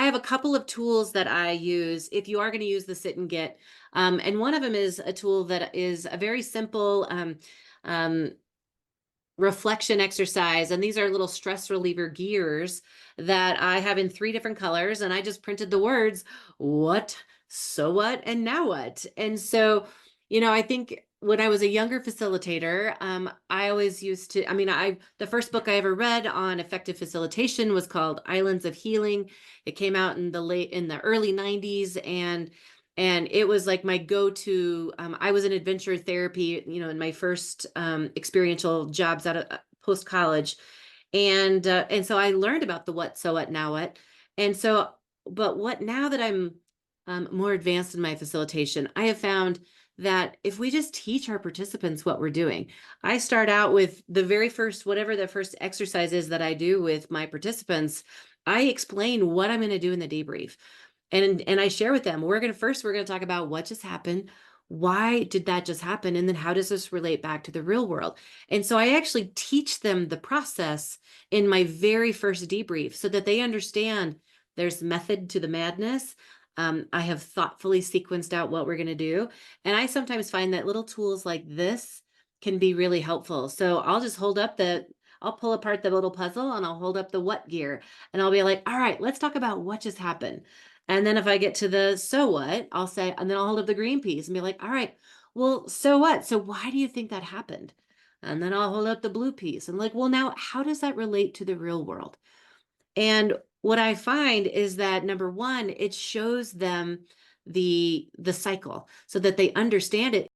I have a couple of tools that I use if you are going to use the sit and get. And one of them is a tool that is a very simple um, reflection exercise. And these are little stress reliever gears that I have in 3 different colors. And I just printed the words, what, so what, and now what? And so, I think when I was a younger facilitator, I always used to, the first book I ever read on effective facilitation was called Islands of Healing. It came out in the early 90s, and it was like my go-to. I was in adventure therapy, in my first experiential jobs out of post college, and so I learned about the what, so what, now what, and so. But what now that I'm more advanced in my facilitation, I have found that if we just teach our participants what we're doing, I start out with the very first, whatever the first exercise is that I do with my participants. I explain what I'm going to do in the debrief. And I share with them, we're going to talk about what just happened. Why did that just happen? And then how does this relate back to the real world? And so I actually teach them the process in my very first debrief so that they understand there's method to the madness. I have thoughtfully sequenced out what we're going to do. And I sometimes find that little tools like this can be really helpful. So I'll pull apart the little puzzle and I'll hold up the what gear and I'll be like, all right, let's talk about what just happened. And then if I get to the so what, I'll say, and then I'll hold up the green piece and be like, all right, well, so what? So why do you think that happened? And then I'll hold up the blue piece and like, well, now how does that relate to the real world? And what I find is that number one, it shows them the cycle so that they understand it.